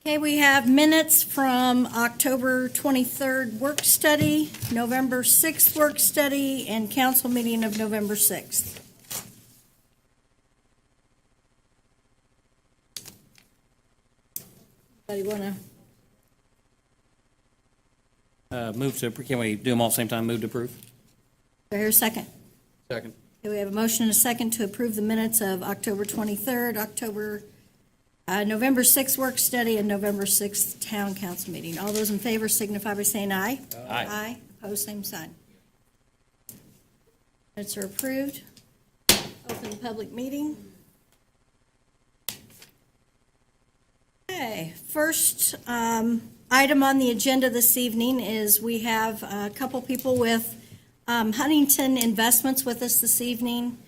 Okay, we have minutes from October 23rd work study, November 6th work study, and council meeting of November 6th. Anybody want to, Move to, can we do them all at the same time? Move to approve? do I hear a second? Second. Okay, we have a motion and a second to approve the minutes of October 23rd, November 6th work study, and November 6th town council meeting. All those in favor signify by saying aye. Aye. Aye. Opposed, same sign. Minutes are approved. Open the public meeting. Okay, first item on the agenda this evening is we have a couple people with Huntington Investments with us this evening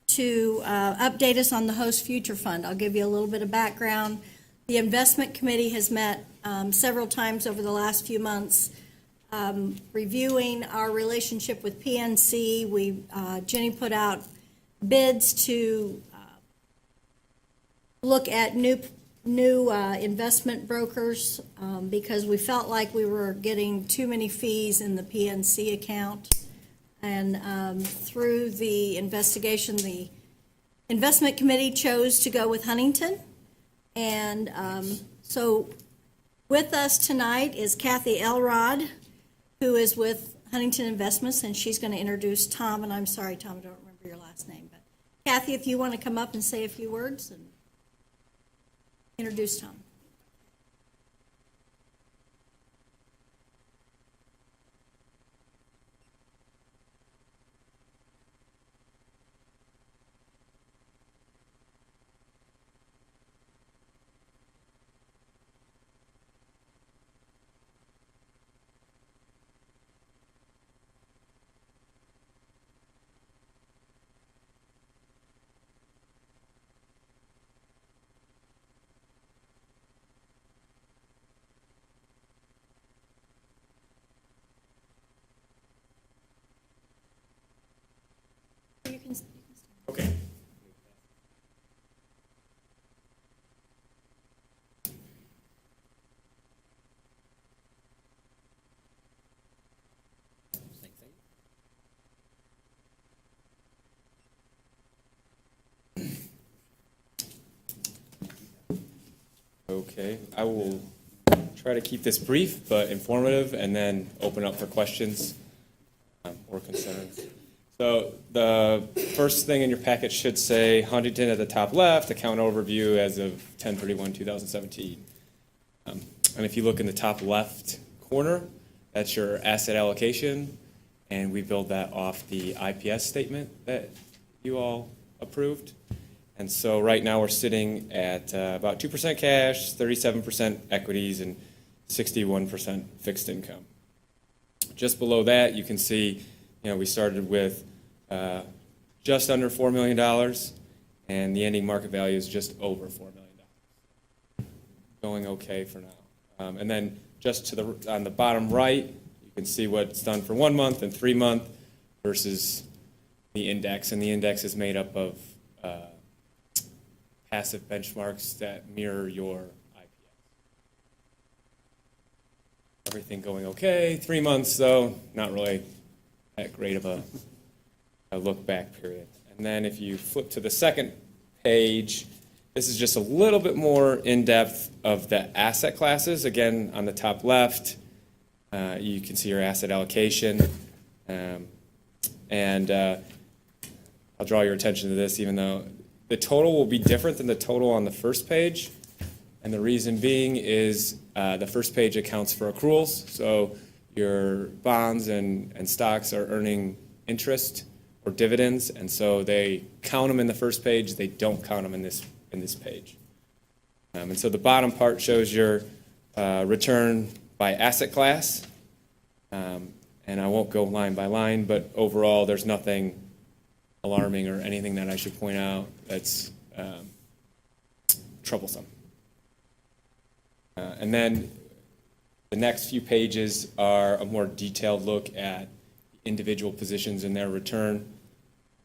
to update us on the Host Future Fund. I'll give you a little bit of background. The investment committee has met several times over the last few months, reviewing our relationship with PNC. Jenny put out bids to look at new investment brokers because we felt like we were getting too many fees in the PNC account. And through the investigation, the investment committee chose to go with Huntington. And so with us tonight is Kathy Elrod, who is with Huntington Investments, and she's going to introduce Tom. And I'm sorry, Tom, I don't remember your last name. But Kathy, if you want to come up and say a few words and introduce Tom. You can start. Okay. Okay, I will try to keep this brief but informative and then open up for questions or concerns. So the first thing in your packet should say Huntington at the top left, account overview as of 10/31/2017. And if you look in the top left corner, that's your asset allocation, and we build that off the IPS statement that you all approved. And so right now we're sitting at about 2% cash, 37% equities, and 61% fixed income. Just below that, you can see, we started with just under $4 million, and the ending market value is just over $4 million. Going okay for now. And then just on the bottom right, you can see what's done for 1 month and 3 month versus the index, and the index is made up of passive benchmarks that mirror your IPS. Everything going okay. 3 months, though, not really that great of a look back period. And then if you flip to the second page, this is just a little bit more in depth of the asset classes. Again, on the top left, you can see your asset allocation. And I'll draw your attention to this, even though the total will be different than the total on the first page. And the reason being is the first page accounts for accruals. So your bonds and stocks are earning interest or dividends, and so they count them in the first page. They don't count them in this page. And so the bottom part shows your return by asset class. And I won't go line by line, but overall there's nothing alarming or anything that I should point out that's troublesome. And then the next few pages are a more detailed look at individual positions in their return.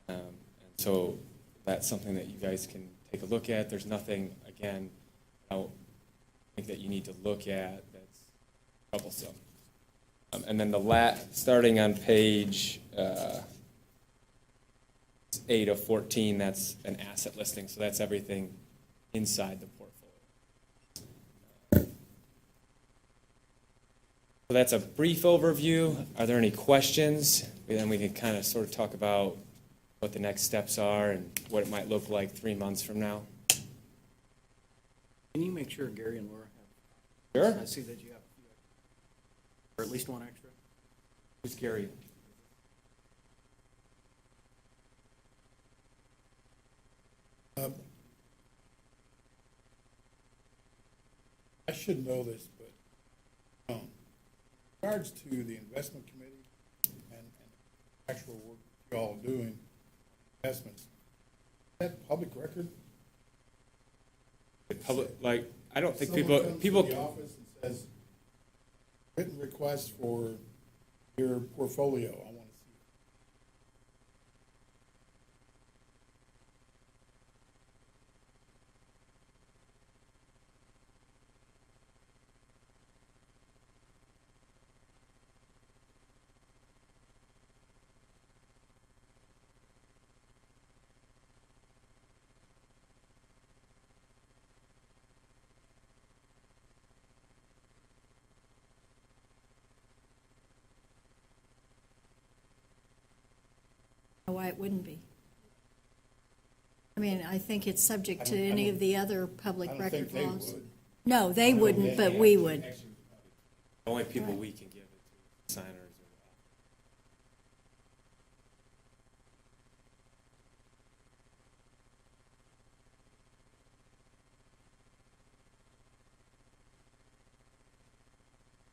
And so that's something that you guys can take a look at. There's nothing, again, think that you need to look at that's troublesome. And then starting on page 8 of 14, that's an asset listing, so that's everything inside the portfolio. So that's a brief overview. Are there any questions? And then we can kind of sort of talk about what the next steps are and what it might look like 3 months from now. Can you make sure Gary and Laura Sure. have? I see that you have a few extra, or at least one extra. Who's Gary? I should know this, but in regards to the investment committee and actual work you all doing, investments, is that public record? The public, like, I don't think Someone comes to people, the office and says, written request for your portfolio, I want to see it. Why it wouldn't be. I mean, I think it's subject to I don't- any of the other public I don't record think they laws. would. No, they wouldn't, but we would. the only people Right. we can give it to, signers or.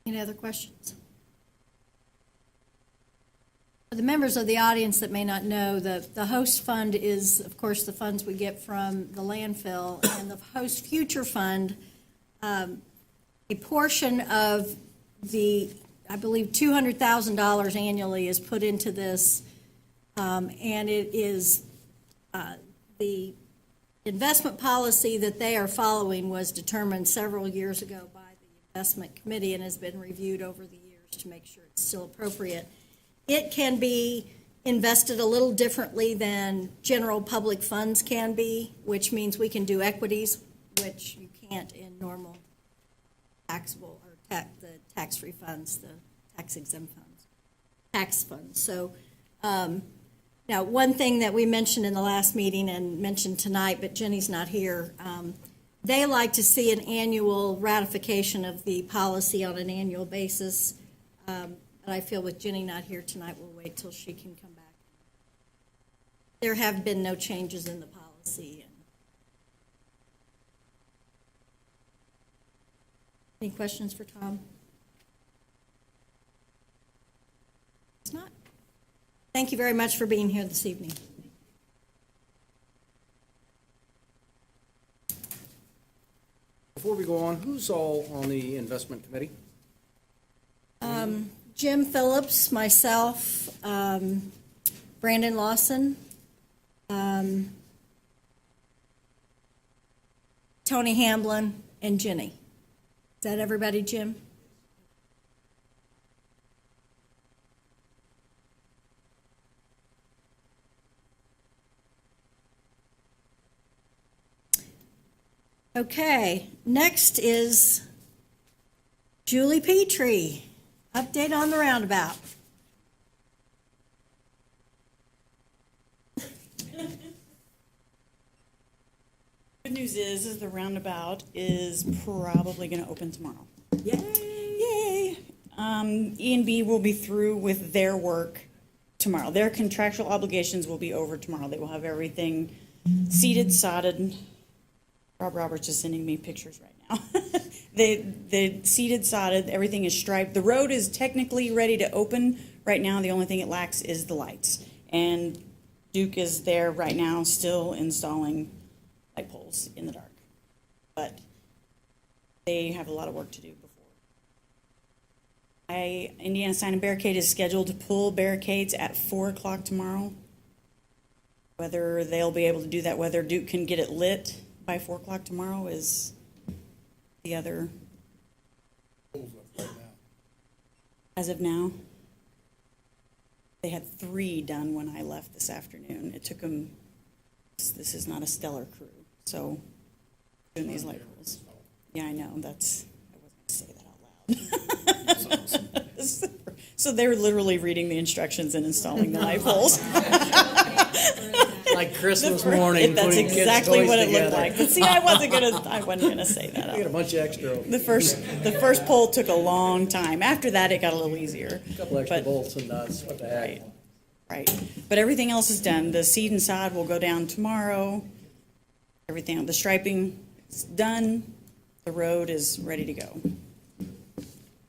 Any other questions? For the members of the audience that may not know, the host fund is, of course, the funds we get from the landfill, and the host future fund, a portion of the, I believe, $200,000 annually is put into this, and it is, the investment policy that they are following was determined several years ago by the investment committee and has been reviewed over the years to make sure it's still appropriate. It can be invested a little differently than general public funds can be, which means we can do equities, which you can't in normal taxable or the tax-free funds, the tax-exempt funds, tax funds. So now, one thing that we mentioned in the last meeting and mentioned tonight, but Jenny's not here, they like to see an annual ratification of the policy on an annual basis. But I feel with Jenny not here tonight, we'll wait till she can come back. There have been no changes in the policy. Any questions for Tom? It's not. Thank you very much for being here this evening. Before we go on, who's all on the investment committee? Jim Phillips, myself, Brandon Lawson, Tony Hamblin, and Jenny. Is that everybody, Jim? Okay, next is Julie Petrie. Update on the roundabout. Good news is the roundabout is probably going to open tomorrow. Yay! Yay! E&B will be through with their work tomorrow. Their contractual obligations will be over tomorrow. They will have everything seeded, sodded. Rob Roberts is sending me pictures right now. They seeded, sodded, everything is striped. The road is technically ready to open. Right now, the only thing it lacks is the lights. And Duke is there right now, still installing light poles in the dark. But they have a lot of work to do before. Indiana Sign and Barricade is scheduled to pull barricades at 4 o'clock tomorrow. Whether they'll be able to do that, whether Duke can get it lit by 4 o'clock tomorrow is the other, Poles up right now. as of now, they had 3 done when I left this afternoon. It took them, this is not a stellar crew, so doing these light poles. Yeah, I know, I wasn't gonna say that out loud. So they're literally reading the instructions and installing the light poles. Like Christmas morning, That's putting kids' exactly toys what it together. looked like. But see, I wasn't gonna say that I got a out. bunch of extra, The first pole took a long time. After that, it got a little easier. couple extra But- bolts and nuts, what the heck? Right, right. But everything else is done. The seed and sod will go down tomorrow. Everything, the striping is done. The road is ready to go.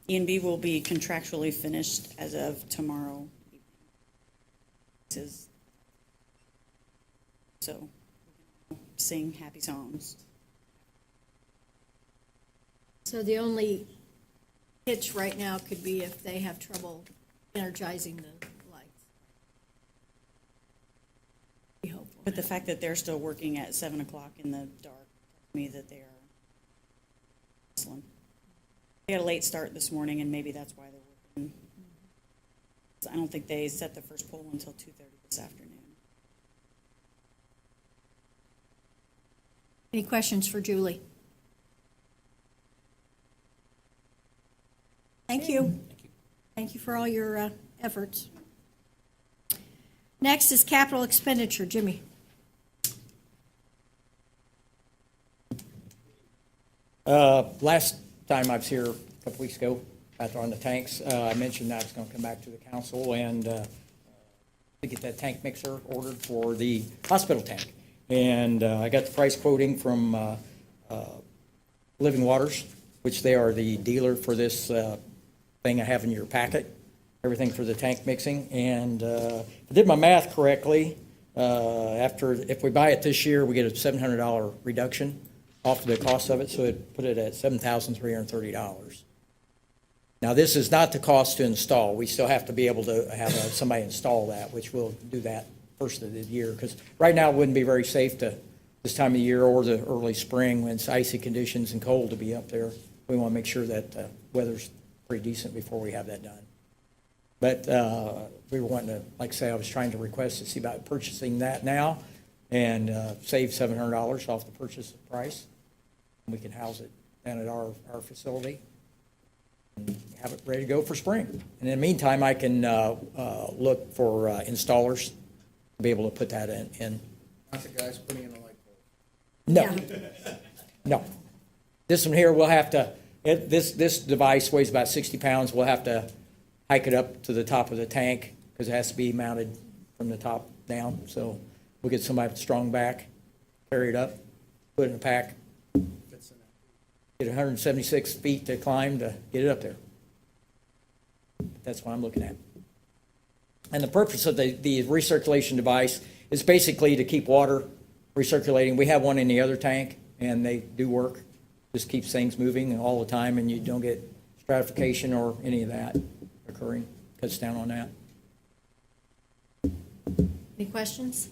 E&B will be contractually finished as of tomorrow evening. This is, so, sing happy songs. So the only hitch right now could be if they have trouble energizing the lights. Be hopeful. But the fact that they're still working at 7 o'clock in the dark tells me that they are hustling. They got a late start this morning, and maybe that's why they're working. I don't think they set the first poll until 2:30 this afternoon. Any questions for Julie? Thank you. Thank you for all your efforts. Next is capital expenditure. Jimmy. Last time I was here a couple weeks ago, after on the tanks, I mentioned that I was going to come back to the council and to get that tank mixer ordered for the hospital tank. And I got the price quoting from Living Waters, which they are the dealer for this thing I have in your packet, everything for the tank mixing. And if I did my math correctly, if we buy it this year, we get a $700 reduction off the cost of it, so it put it at $7,330. Now, this is not the cost to install. We still have to be able to have somebody install that, which we'll do that first of the year, because right now it wouldn't be very safe to, this time of year or the early spring when it's icy conditions and cold to be up there. We want to make sure that weather's pretty decent before we have that done. But we were wanting to, like I say, I was trying to request to see about purchasing that now and save $700 off the purchase price. We can house it down at our facility and have it ready to go for spring. And in the meantime, I can look for installers to be able to put that in. Not the guys putting in the light bulb. No, Yeah. no. This one here, we'll have to, this device weighs about 60 pounds. We'll have to hike it up to the top of the tank because it has to be mounted from the top down. So we'll get somebody with a strong back, carry it up, put it in a pack, Fits in that. get 176 feet to climb to get it up there. That's what I'm looking at. And the purpose of the recirculation device is basically to keep water recirculating. We have one in the other tank, and they do work. Just keeps things moving all the time, and you don't get stratification or any of that occurring. Cuts down on that. Any questions?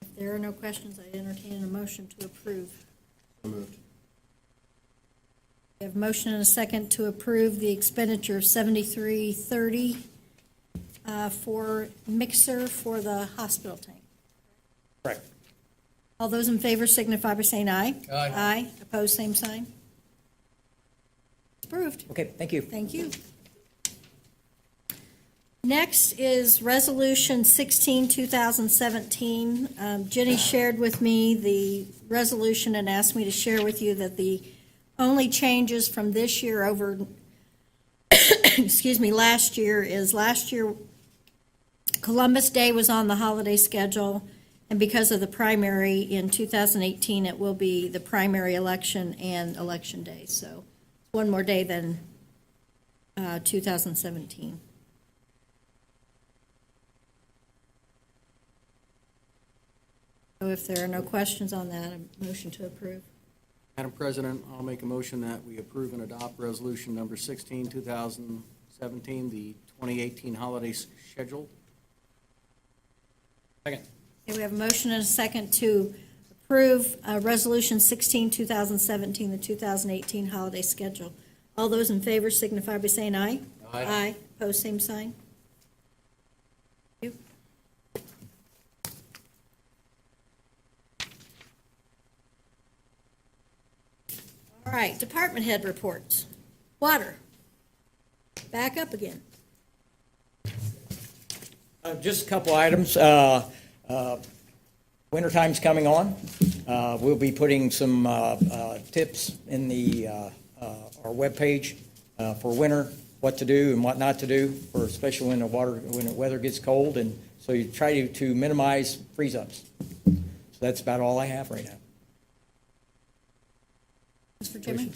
If there are no questions, I entertain a motion to approve. So moved. We have a motion and a second to approve the expenditure of $73.30 for mixer for the hospital tank. Correct. All those in favor signify by saying aye. Aye. Aye. Opposed, same sign. It's approved. Okay, thank you. Thank you. Next is Resolution 16, 2017. Jenny shared with me the resolution and asked me to share with you that the only changes from this year over, excuse me, last year is last year Columbus Day was on the holiday schedule, and because of the primary in 2018, it will be the primary election and election day. So one more day than 2017. So if there are no questions on that, a motion to approve. Madam President, I'll make a motion that we approve and adopt resolution number 16, 2017, the 2018 holiday schedule. Second. Okay, we have a motion and a second to approve Resolution 16, 2017, the 2018 holiday schedule. All those in favor signify by saying aye. Aye. Aye. Pose same sign. Thank you. All right, department head reports. Water. Back up again. Just a couple items. Wintertime's coming on. We'll be putting some tips in our webpage for winter, what to do and what not to do, for especially when the weather gets cold, and so you try to minimize freeze-ups. So that's about all I have right now. Mr. Jimmy?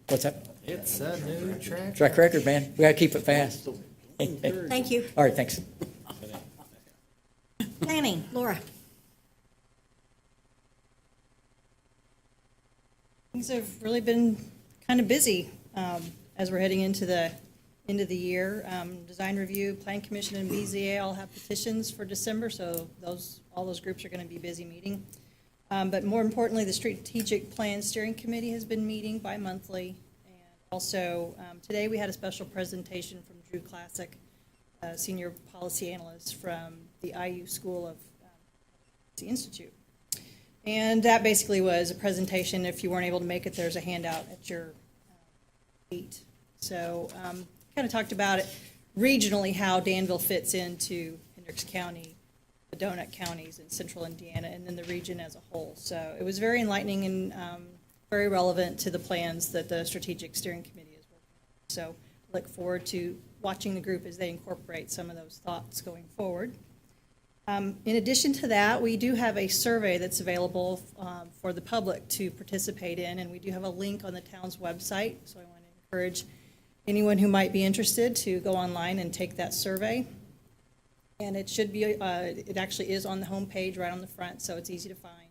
What's that? It's a new track. Track record, man. We gotta keep it fast. Thank you. All right, thanks. Planning, Laura. Things have really been kind of busy as we're heading into the end of the year. Design Review, Plan Commission, and BZA all have petitions for December, so all those groups are going to be busy meeting. But more importantly, the Strategic Plan Steering Committee has been meeting bi-monthly. And also, today we had a special presentation from Drew Classic, Senior Policy Analyst from the IU School of the Institute. And that basically was a presentation. If you weren't able to make it, there's a handout at your seat. So kind of talked about it regionally, how Danville fits into Hendricks County, the donut counties in central Indiana, and then the region as a whole. So it was very enlightening and very relevant to the plans that the Strategic Steering Committee is working on. So look forward to watching the group as they incorporate some of those thoughts going forward. In addition to that, we do have a survey that's available for the public to participate in, and we do have a link on the town's website. So I want to encourage anyone who might be interested to go online and take that survey. And it should be, it actually is on the homepage right on the front, so it's easy to find.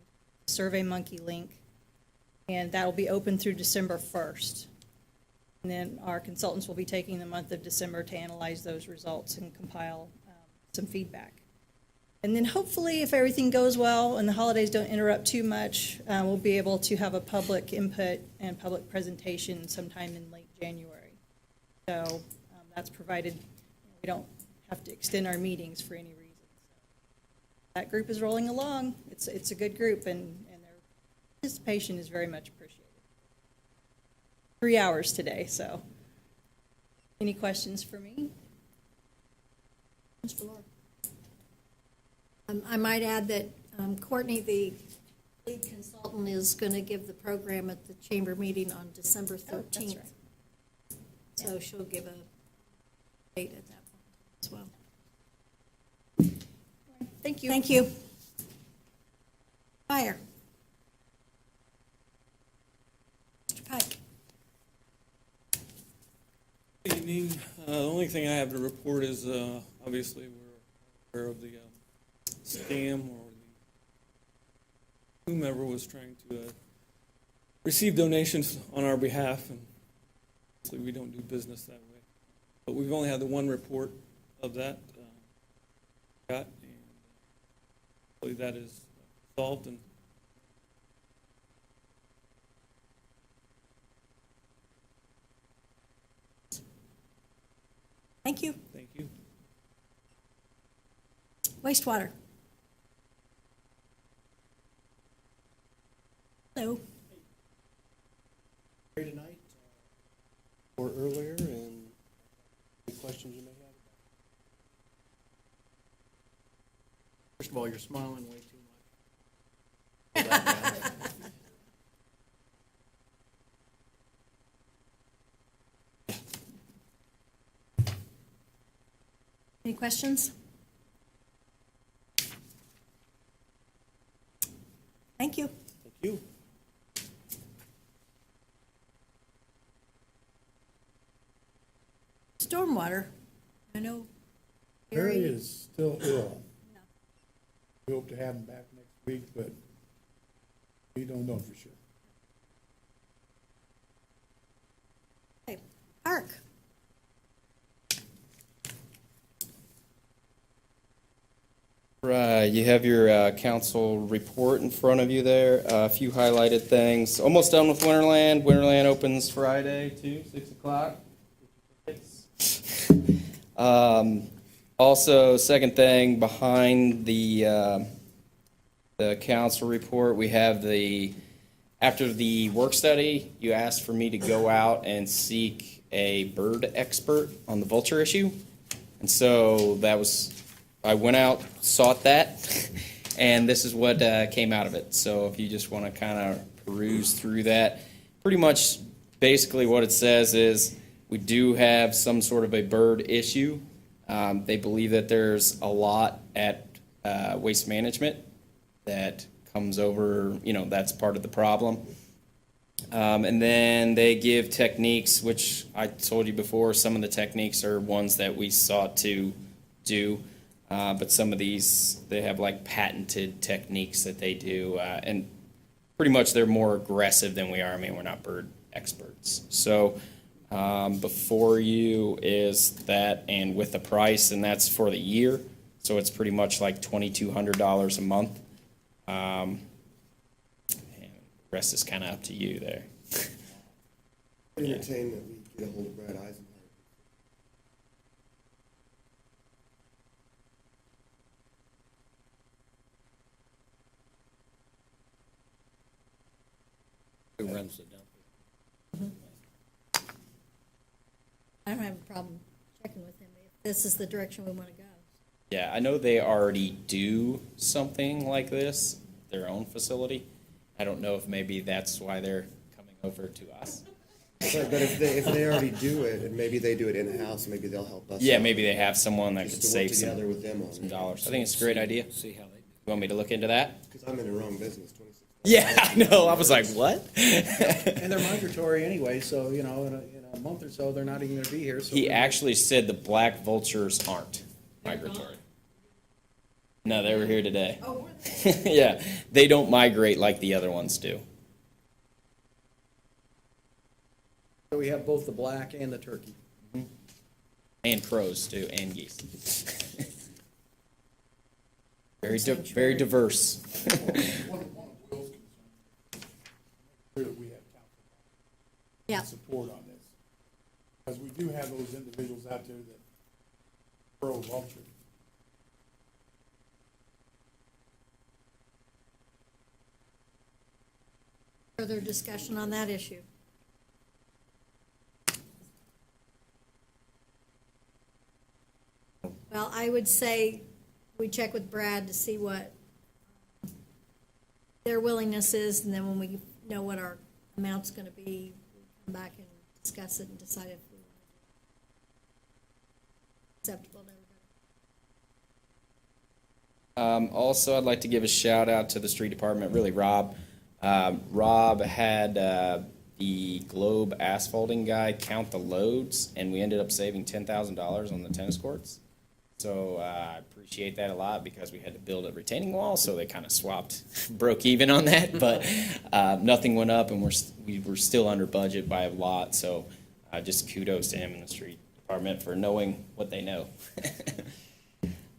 SurveyMonkey link. And that'll be open through December 1st. And then our consultants will be taking the month of December to analyze those results and compile some feedback. And then hopefully, if everything goes well and the holidays don't interrupt too much, we'll be able to have a public input and public presentation sometime in late January. So that's provided we don't have to extend our meetings for any reason. So that group is rolling along. It's a good group, and their participation is very much appreciated. 3 hours today, so. Any questions for me? Mr. Lord. I might add that Courtney, the lead consultant, is going to give the program at the chamber meeting on December 13th. That's right. So she'll give a date at that point as well. Thank you. Thank you. Fire. Mr. Pike. Good evening. The only thing I have to report is, obviously, we're aware of the scam, or whomever was trying to receive donations on our behalf, and obviously we don't do business that way. But we've only had the one report of that got, and hopefully that is solved. And Thank you. thank you. Wastewater. Hello. Here tonight, or earlier, and any questions you may have. First of all, you're smiling way too much. Any questions? Thank you. Thank you. Stormwater. I know. Barry is still ill. We hope to have him back next week, but we don't know for sure. Okay. Park. Right, you have your council report in front of you there. A few highlighted things. Almost done with Winterland. Winterland opens Friday too, 6 o'clock. Also, second thing, behind the council report, we have after the work study, you asked for me to go out and seek a bird expert on the vulture issue. And so I went out, sought that, and this is what came out of it. So if you just want to kind of peruse through that, pretty much basically what it says is we do have some sort of a bird issue. They believe that there's a lot at Waste Management that comes over, that's part of the problem. And then they give techniques, which I told you before, some of the techniques are ones that we sought to do. But some of these, they have like patented techniques that they do. And pretty much they're more aggressive than we are. I mean, we're not bird experts. So before you is that, and with the price, and that's for the year. So it's pretty much like $2,200 a month. And the rest is kind of up to you there. Entertain that we get a hold of Brad Eisenhower. Who runs the dump? I don't have a problem checking with him if this is the direction we want to go. Yeah, I know they already do something like this, their own facility. I don't know if maybe that's why they're coming over to us. But if they already do it, and maybe they do it in-house, maybe they'll help us. Yeah, out. maybe they have someone that Just could to work save some together with them on it. dollars. I think it's a great idea. See how they do. You want me to look into that? Because I'm in the wrong business, 26. Yeah, I know. I was like, what? And they're migratory anyway, so, in a month or so, they're not even gonna be here, so. He actually said the black vultures aren't migratory. No, they were here today. Oh, were they? Yeah, they don't migrate like the other ones do. So we have both the black and the turkey. And crows too, and geese. Very diverse. One of Will's concerns, clear that we have council Yeah. support on this. Because we do have those individuals out there that pro-vulture. Further discussion on that issue? Well, I would say we check with Brad to see what their willingness is, and then when we know what our amount's gonna be, we come back and discuss it and decide if we want to do it. Acceptable to everybody. Also, I'd like to give a shout out to the street department, really Rob. Rob had the Globe asphalting guy count the loads, and we ended up saving $10,000 on the tennis courts. So I appreciate that a lot because we had to build a retaining wall, so they kind of broke even on that. But nothing went up, and we were still under budget by a lot. So just kudos to him and the street department for knowing what they know.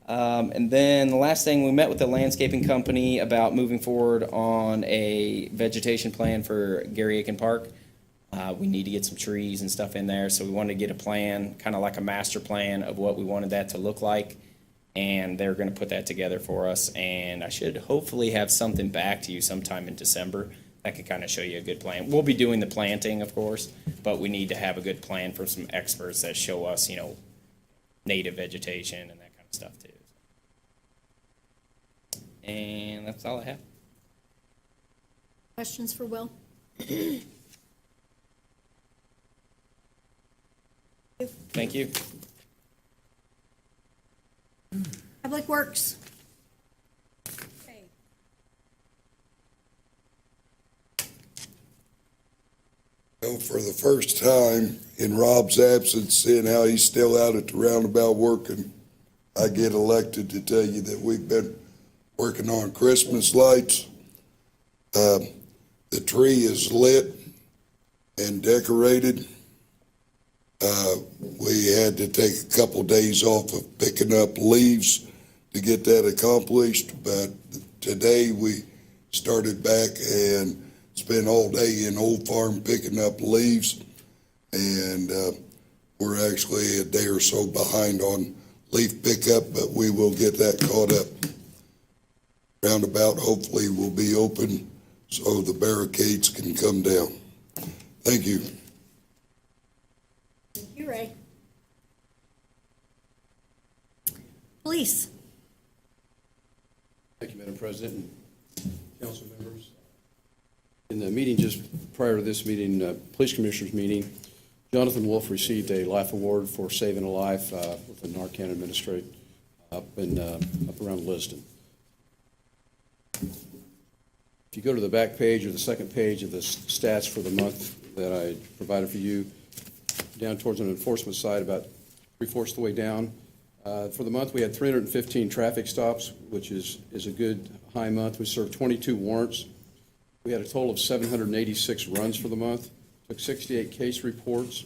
And then the last thing, we met with the landscaping company about moving forward on a vegetation plan for Gary Aiken Park. We need to get some trees and stuff in there, so we wanted to get a plan, kind of like a master plan of what we wanted that to look like. And they're going to put that together for us, and I should hopefully have something back to you sometime in December that could kind of show you a good plan. We'll be doing the planting, of course, but we need to have a good plan from some experts that show us, native vegetation and that kind of stuff too. And that's all I have. Questions for Will? Thank you. Public Works. For the first time in Rob's absence, seeing how he's still out at the roundabout working, I get elected to tell you that we've been working on Christmas lights. The tree is lit and decorated. We had to take a couple days off of picking up leaves to get that accomplished, but today we started back and spent all day in Old Farm picking up leaves, and we're actually a day or so behind on leaf pickup, but we will get that caught up. Roundabout hopefully will be open so the barricades can come down. Thank you. Thank you, Ray. Police. Thank you, Madam President and council members. In the meeting just prior to this meeting, Police Commissioners meeting, Jonathan Wolf received a life award for saving a life with the Narcan Administrate up around Liston. If you go to the back page or the second page of the stats for the month that I provided for you, down towards an enforcement side, about 3/4 of the way down, for the month, we had 315 traffic stops, which is a good high month. We served 22 warrants. We had a total of 786 runs for the month, took 68 case reports,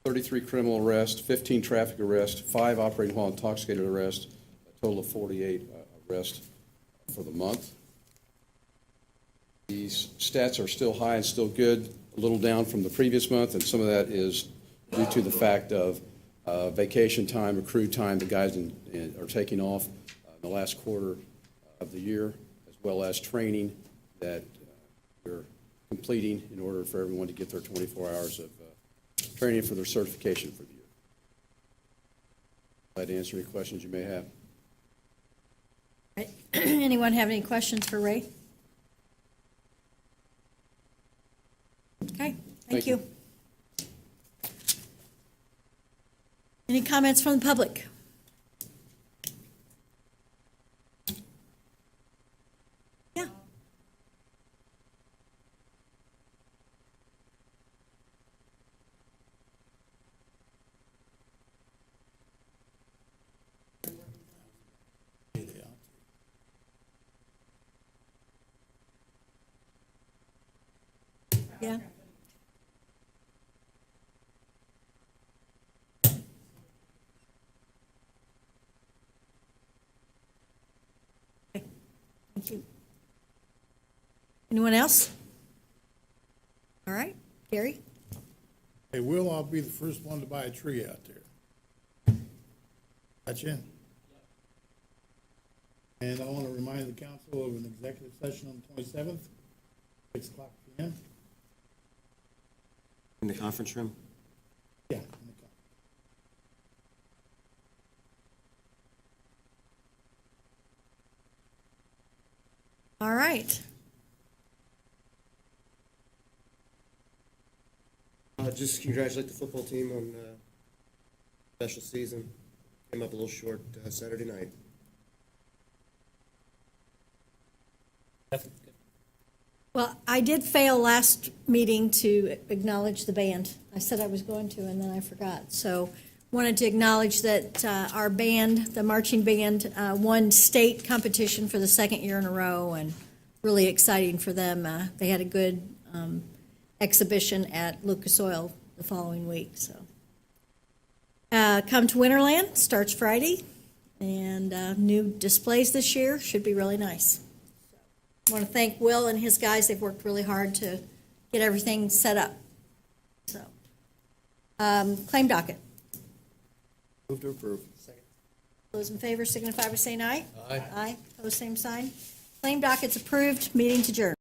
33 criminal arrests, 15 traffic arrests, 5 operating while intoxicated arrests, a total of 48 arrests for the month. These stats are still high and still good, a little down from the previous month, and some of that is due to the fact of vacation time, accrued time the guys are taking off in the last quarter of the year, as well as training that we're completing in order for everyone to get their 24 hours of training for their certification for the year. Glad to answer any questions you may have. Right. Anyone have any questions for Ray? Okay, thank you. Any comments from the public? Yeah. Yeah. Thank you. Anyone else? All right, Gary? Hey, Will, I'll be the first one to buy a tree out there. Got you in? And I want to remind the council of an executive session on the 27th, 6 o'clock p.m. In the conference room? Yeah. All right. Just congratulate the football team on special season. Came up a little short Saturday night. Well, I did fail last meeting to acknowledge the band. I said I was going to, and then I forgot. So wanted to acknowledge that our band, the marching band, won state competition for the second year in a row, and really exciting for them. They had a good exhibition at Lucas Oil the following week. So come to Winterland, starts Friday, and new displays this year should be really nice. I want to thank Will and his guys. They've worked really hard to get everything set up. So, claim docket. Move to approve. Second. Those in favor signify by saying aye. Aye. Aye. Pose same sign. Claim docket's approved. Meeting's adjourned.